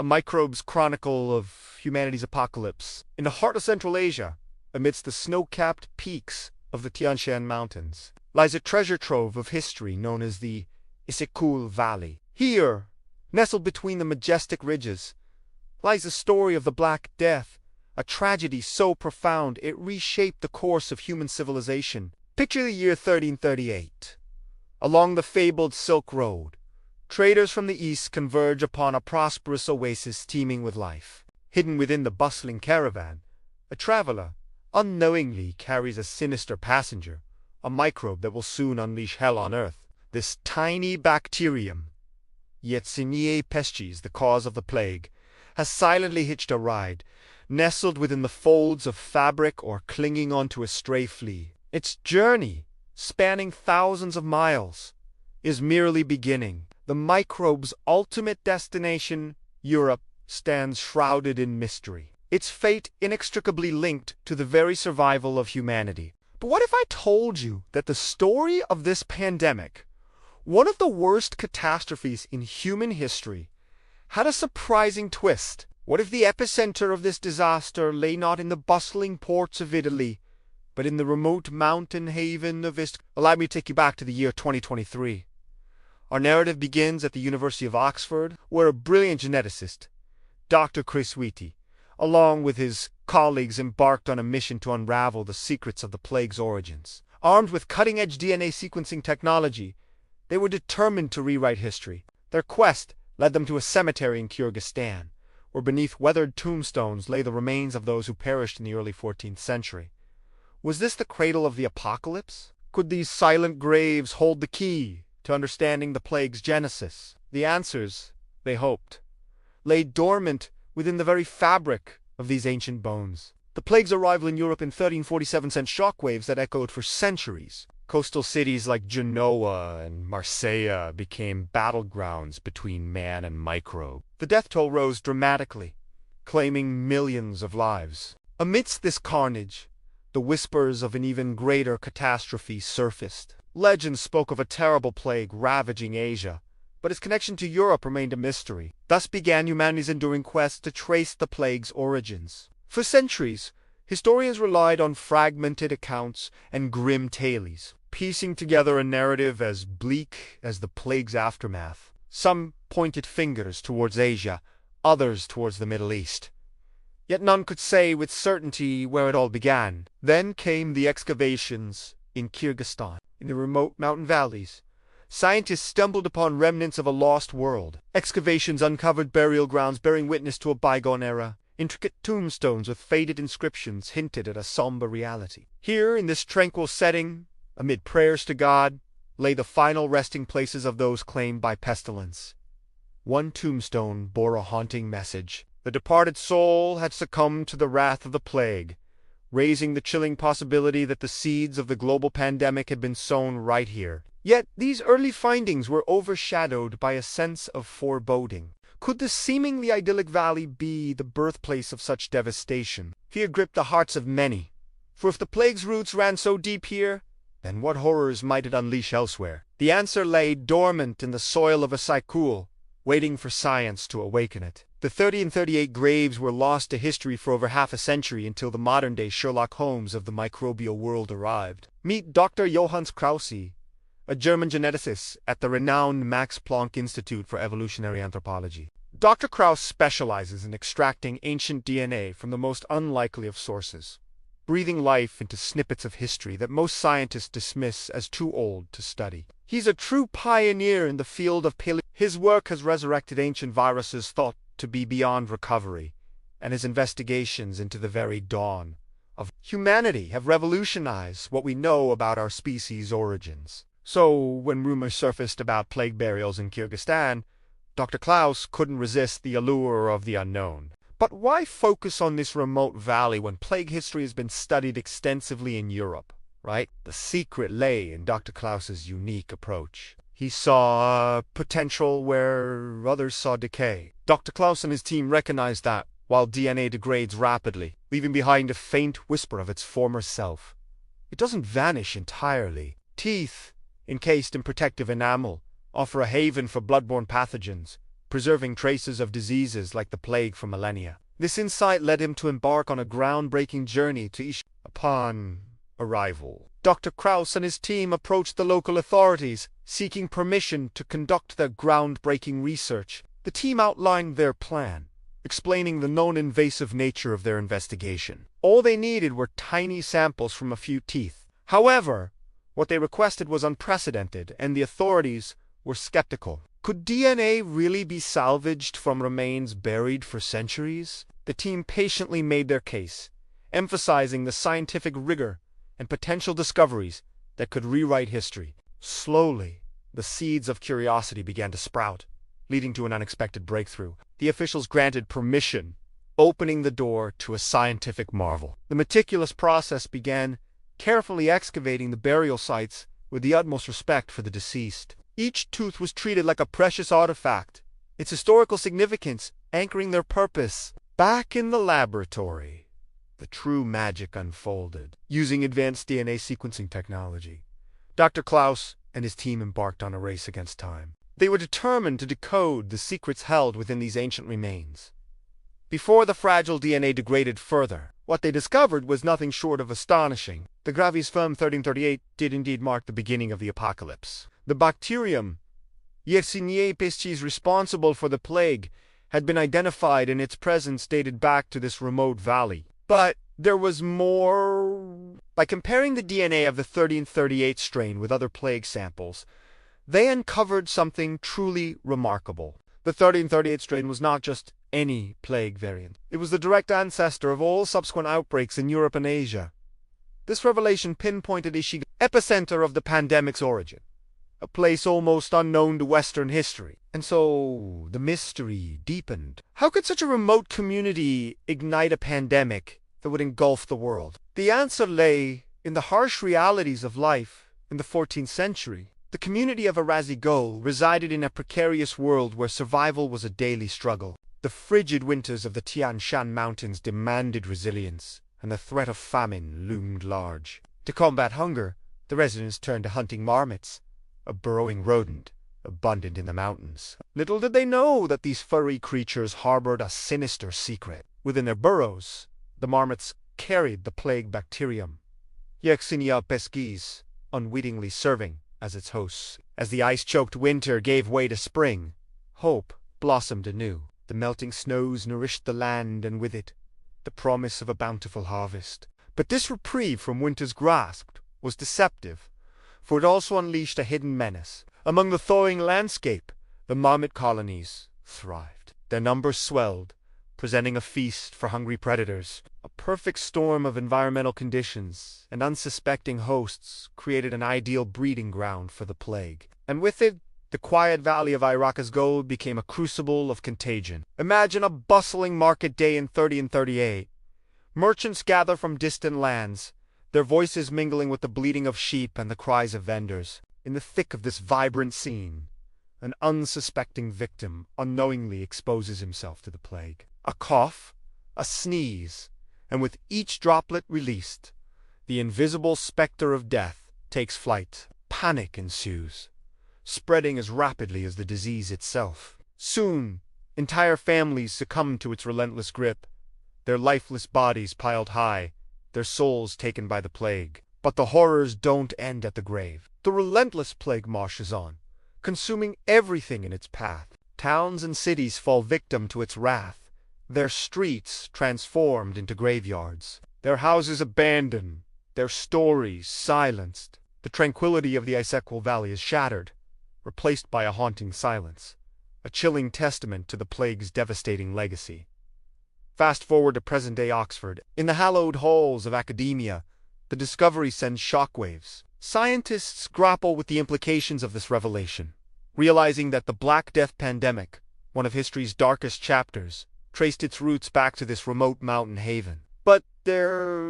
a microbe's chronicle of humanity's apocalypse. In the heart of Central Asia, amidst the snow-capped peaks of the Tian Shan Mountains, lies a treasure trove of history known as the Isekul Valley. Here, nestled between the majestic ridges, lies the story of the Black Death, a tragedy so profound it reshaped the course of human civilization. Picture the year 1338. Along the fabled Silk Road, traders from the east converge upon a prosperous oasis teeming with life. Hidden within the bustling caravan, a traveler unknowingly carries a sinister passenger, a microbe that will soon unleash hell on earth. This tiny bacterium, Yersinia pestis, the cause of the plague, has silently hitched a ride, nestled within the folds of fabric or clinging onto a stray flea. Its journey, spanning thousands of miles, is merely beginning. The microbe's ultimate destination, Europe, stands shrouded in mystery, its fate inextricably linked to the very survival of humanity. But what if I told you that the story of this pandemic, one of the worst catastrophes in human history, had a surprising twist? What if the epicenter of this disaster lay not in the bustling ports of Italy, but in the remote mountain haven of Allow me to take you back to the year 2023. Our narrative begins at the University of Oxford, where a brilliant geneticist, Dr. Chris Whitty, along with his colleagues, embarked on a mission to unravel the secrets of the plague's origins. Armed with cutting-edge DNA sequencing technology, they were determined to rewrite history. Their quest led them to a cemetery in Kyrgyzstan, where beneath weathered tombstones lay the remains of those who perished in the early 14th century. Was this the cradle of the apocalypse? Could these silent graves hold the key to understanding the plague's genesis? The answers, they hoped, lay dormant within the very fabric of these ancient bones. The plague's arrival in Europe in 1347 sent shockwaves that echoed for centuries. Coastal cities like Genoa and Marseille became battlegrounds between man and microbe. The death toll rose dramatically, claiming millions of lives. Amidst this carnage, the whispers of an even greater catastrophe surfaced. Legends spoke of a terrible plague ravaging Asia, but its connection to Europe remained a mystery. Thus began humanity's enduring quest to trace the plague's origins. For centuries, historians relied on fragmented accounts and grim tales, piecing together a narrative as bleak as the plague's aftermath. Some pointed fingers towards Asia, others towards the Middle East. Yet none could say with certainty where it all began. Then came the excavations in Kyrgyzstan. In the remote mountain valleys, scientists stumbled upon remnants of a lost world. Excavations uncovered burial grounds bearing witness to a bygone era. Intricate tombstones with faded inscriptions hinted at a somber reality. Here, in this tranquil setting, amid prayers to God, lay the final resting places of those claimed by pestilence. One tombstone bore a haunting message. The departed soul had succumbed to the wrath of the plague, raising the chilling possibility that the seeds of the global pandemic had been sown right here. Yet these early findings were overshadowed by a sense of foreboding. Could this seemingly idyllic valley be the birthplace of such devastation? Fear gripped the hearts of many, for if the plague's roots ran so deep here, then what horrors might it unleash elsewhere? The answer lay dormant in the soil of Isekul, waiting for science to awaken it. The 30 and 38 graves were lost to history for over half a century until the modern-day Sherlock Holmes of the microbial world arrived. Meet Dr. Johannes Krause, a German geneticist at the renowned Max Planck Institute for Evolutionary Anthropology. Dr. Krause specializes in extracting ancient DNA from the most unlikely of sources, breathing life into snippets of history that most scientists dismiss as too old to study. He's a true pioneer in the field of paleontology. His work has resurrected ancient viruses thought to be beyond recovery, and his investigations into the very dawn of humanity have revolutionized what we know about our species' origins. So, when rumors surfaced about plague burials in Kyrgyzstan, Dr. Klaus couldn't resist the allure of the unknown. But why focus on this remote valley when plague history has been studied extensively in Europe, right? The secret lay in Dr. Klaus's unique approach. He saw potential where others saw decay. Dr. Klaus and his team recognized that, while DNA degrades rapidly, leaving behind a faint whisper of its former self, it doesn't vanish entirely. Teeth, encased in protective enamel, offer a haven for bloodborne pathogens, preserving traces of diseases like the plague for millennia. This insight led him to embark on a groundbreaking journey to Ish. Upon arrival, Dr. Krauss and his team approached the local authorities, seeking permission to conduct their groundbreaking research. The team outlined their plan, explaining the known invasive nature of their investigation. All they needed were tiny samples from a few teeth. However, what they requested was unprecedented, and the authorities were skeptical. Could DNA really be salvaged from remains buried for centuries? The team patiently made their case, emphasizing the scientific rigor and potential discoveries that could rewrite history. Slowly, the seeds of curiosity began to sprout, leading to an unexpected breakthrough. The officials granted permission, opening the door to a scientific marvel. The meticulous process began, carefully excavating the burial sites with the utmost respect for the deceased. Each tooth was treated like a precious artifact, its historical significance anchoring their purpose. Back in the laboratory, the true magic unfolded. Using advanced DNA sequencing technology, Dr. Klaus and his team embarked on a race against time. They were determined to decode the secrets held within these ancient remains. Before the fragile DNA degraded further, what they discovered was nothing short of astonishing. The Gravis Firm 1338 did indeed mark the beginning of the apocalypse. The bacterium, Yersinia pestis, responsible for the plague, had been identified, and its presence dated back to this remote valley. But there was more. By comparing the DNA of the 1338 strain with other plague samples, they uncovered something truly remarkable. The 1338 strain was not just any plague variant. It was the direct ancestor of all subsequent outbreaks in Europe and Asia. This revelation pinpointed Ishiga's epicenter of the pandemic's origin, a place almost unknown to Western history. And so the mystery deepened. How could such a remote community ignite a pandemic that would engulf the world? The answer lay in the harsh realities of life in the 14th century. The community of Arazigol resided in a precarious world where survival was a daily struggle. The frigid winters of the Tian Shan Mountains demanded resilience, and the threat of famine loomed large. To combat hunger, the residents turned to hunting marmots, a burrowing rodent abundant in the mountains. Little did they know that these furry creatures harbored a sinister secret. Within their burrows, the marmots carried the plague bacterium, Yersinia pestis, unwittingly serving as its hosts. As the ice-choked winter gave way to spring, hope blossomed anew. The melting snows nourished the land, and with it, the promise of a bountiful harvest. But this reprieve from winter's grasp was deceptive, for it also unleashed a hidden menace. Among the thawing landscape, the marmot colonies thrived. Their numbers swelled, presenting a feast for hungry predators. A perfect storm of environmental conditions and unsuspecting hosts created an ideal breeding ground for the plague. And with it, the quiet valley of Iraq's became a crucible of contagion. Imagine a bustling market day in 1338. Merchants gather from distant lands, their voices mingling with the bleating of sheep and the cries of vendors. In the thick of this vibrant scene, an unsuspecting victim unknowingly exposes himself to the plague. A cough, a sneeze, and with each droplet released, the invisible specter of death takes flight. Panic ensues, spreading as rapidly as the disease itself. Soon, entire families succumb to its relentless grip, their lifeless bodies piled high, their souls taken by the plague. But the horrors don't end at the grave. The relentless plague marches on, consuming everything in its path. Towns and cities fall victim to its wrath, their streets transformed into graveyards, their houses abandoned, their stories silenced. The tranquility of the Ancestral Valley is shattered, replaced by a haunting silence, a chilling testament to the plague's devastating legacy. Fast forward to present-day Oxford. In the hallowed halls of academia, the discovery sends shockwaves. Scientists grapple with the implications of this revelation, realizing that the Black Death pandemic, one of history's darkest chapters, traced its roots back to this remote mountain haven. But their